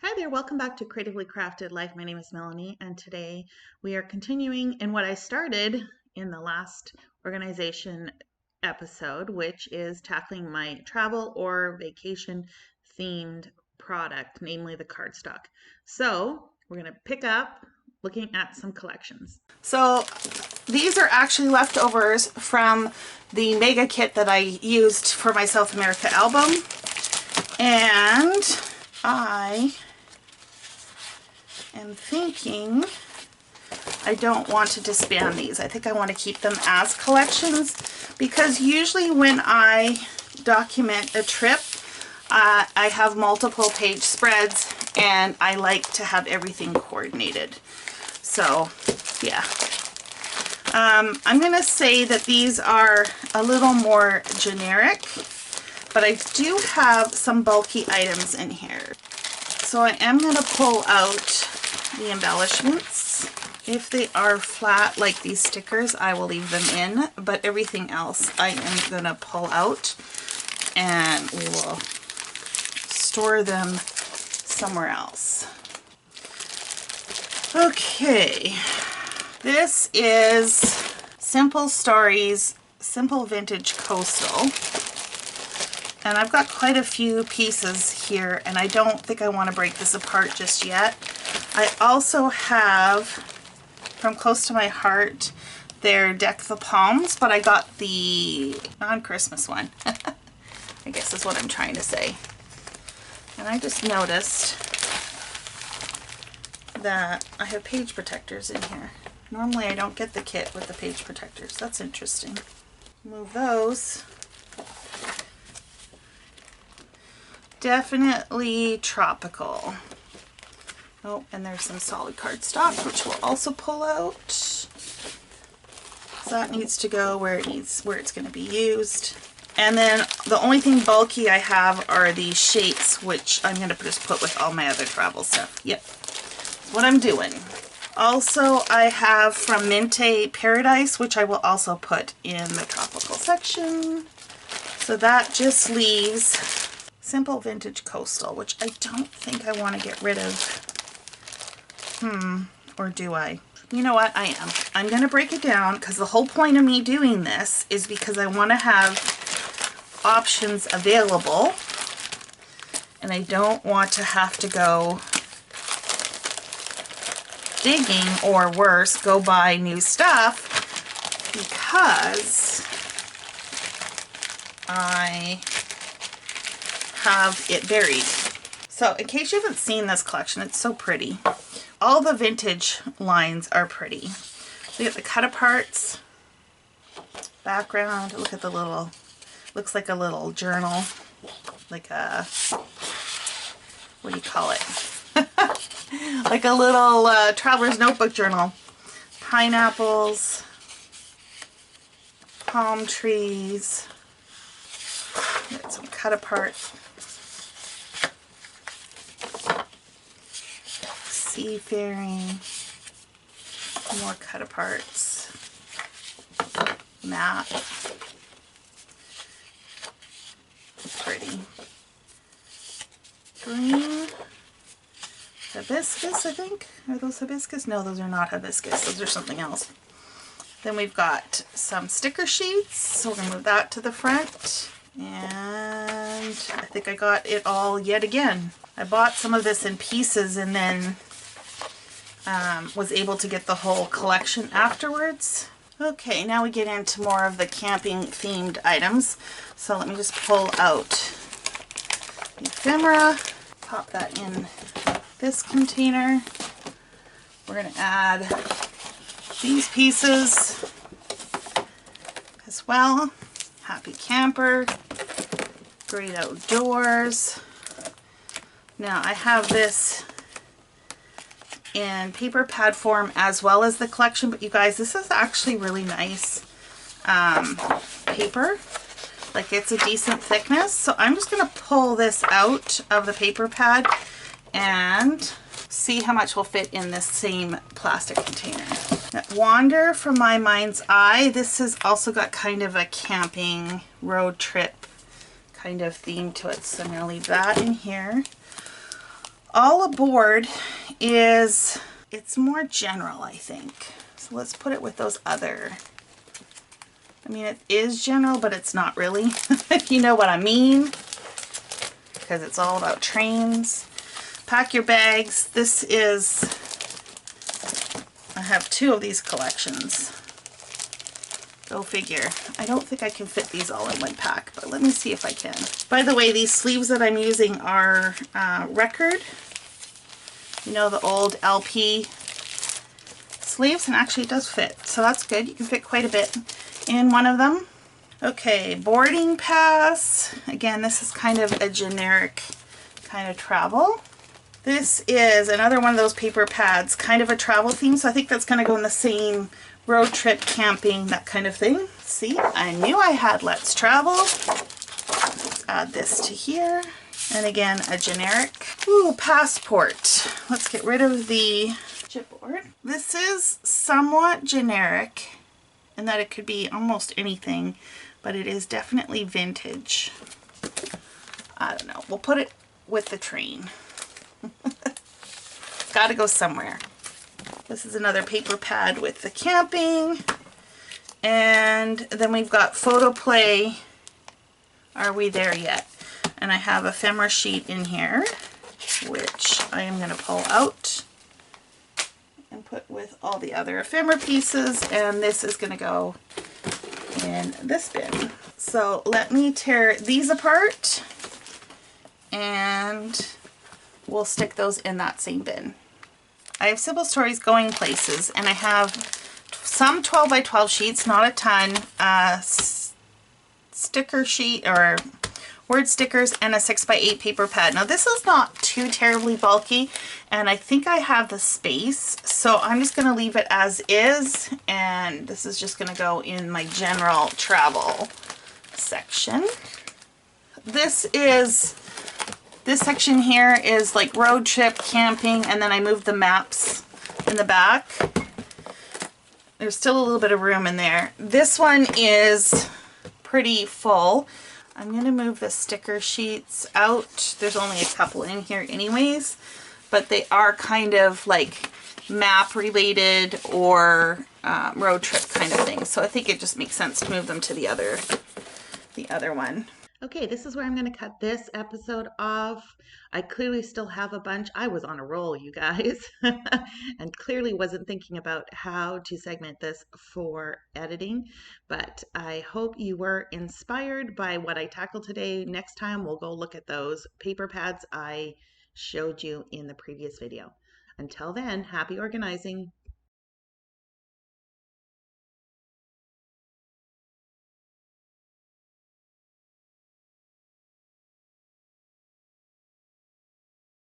Hi there, welcome back to Creatively Crafted Life. My name is Melanie, and today we are continuing in what I started in the last organization episode, which is tackling my travel or vacation themed product, namely the cardstock. So we're going to pick up looking at some collections. So these are actually leftovers from the mega kit that I used for my South America album, and I am thinking I don't want to disband these. I think I want to keep them as collections because usually when I document a trip, I have multiple page spreads and I like to have everything coordinated. So yeah. I'm going to say that these are a little more generic, but I do have some bulky items in here. So I am going to pull out the embellishments. If they are flat like these stickers, I will leave them in, but everything else I am going to pull out and we will store them somewhere else. Okay, this is Simple Stories Simple Vintage Coastal. And I've got quite a few pieces here, and I don't think I want to break this apart just yet. I also have, from Close to My Heart, their Deck the Palms, but I got the non-Christmas one. I guess is what I'm trying to say. And I just noticed that I have page protectors in here. Normally I don't get the kit with the page protectors. That's interesting. Move those. Definitely tropical. Oh, and there's some solid cardstock, which we'll also pull out. So that needs to go where it's going to be used. And then the only thing bulky I have are these shapes, which I'm going to just put with all my other travel stuff. Yep, that's what I'm doing. Also, I have from Minte Paradise, which I will also put in the tropical section. So that just leaves Simple Vintage Coastal, which I don't think I want to get rid of. Or do I? You know what? I am. I'm going to break it down because the whole point of me doing this is because I want to have options available and I don't want to have to go digging or worse, go buy new stuff because I have it buried. So in case you haven't seen this collection, it's so pretty. All the vintage lines are pretty. We get the cut aparts, background, look at the little, looks like a little journal, like a, what do you call it? Like a little traveler's notebook journal. Pineapples, palm trees, get some cut aparts. Seafaring, more cut aparts, map, pretty, green, hibiscus I think, are those hibiscus? No, those are not hibiscus, those are something else. Then we've got some sticker sheets, so we're going to move that to the front, and I think I got it all yet again. I bought some of this in pieces and then was able to get the whole collection afterwards. Okay, now we get into more of the camping themed items. So let me just pull out the ephemera, pop that in this container. We're going to add these pieces as well. Happy Camper, Great Outdoors. Now I have this in paper pad form as well as the collection, but you guys, this is actually really nice paper. Like, it's a decent thickness. So I'm just going to pull this out of the paper pad and see how much will fit in this same plastic container. That Wander from My Mind's Eye. This has also got kind of a camping road trip kind of theme to it. So I'm going to leave that in here. All Aboard is, it's more general, I think. So let's put it with those other, I mean, it is general, but it's not really, if you know what I mean, because it's all about trains. Pack your bags. This is, I have 2 of these collections. Go figure. I don't think I can fit these all in one pack, but let me see if I can. By the way, these sleeves that I'm using are record. You know, the old LP sleeves, and actually it does fit. So that's good. You can fit quite a bit in one of them. Okay, boarding pass. Again, this is kind of a generic kind of travel. This is another one of those paper pads, kind of a travel theme, so I think that's going to go in the same road trip, camping, that kind of thing. See, I knew I had Let's Travel. Let's add this to here. And again, a generic. Ooh, passport. Let's get rid of the chipboard. This is somewhat generic in that it could be almost anything, but it is definitely vintage. I don't know. We'll put it with the train. Gotta go somewhere. This is another paper pad with the camping. And then we've got photo play. Are we there yet? And I have a ephemera sheet in here, which I am going to pull out and put with all the other ephemera pieces. And this is going to go in this bin. So let me tear these apart and we'll stick those in that same bin. I have Sybil Stories Going Places, and I have some 12 by 12 sheets, not a ton, sticker sheet or word stickers, and a 6 by 8 paper pad. Now this is not too terribly bulky, and I think I have the space, so I'm just going to leave it as is, and this is just going to go in my general travel section. This section here is like road trip, camping, and then I moved the maps in the back. There's still a little bit of room in there. This one is pretty full. I'm going to move the sticker sheets out. There's only a couple in here anyways, but they are kind of like map related or road trip kind of thing. So I think it just makes sense to move them to the other one. Okay, this is where I'm going to cut this episode off. I clearly still have a bunch. I was on a roll, you guys, and clearly wasn't thinking about how to segment this for editing, but I hope you were inspired by what I tackled today. Next time, we'll go look at those paper pads I showed you in the previous video. Until then, happy organizing.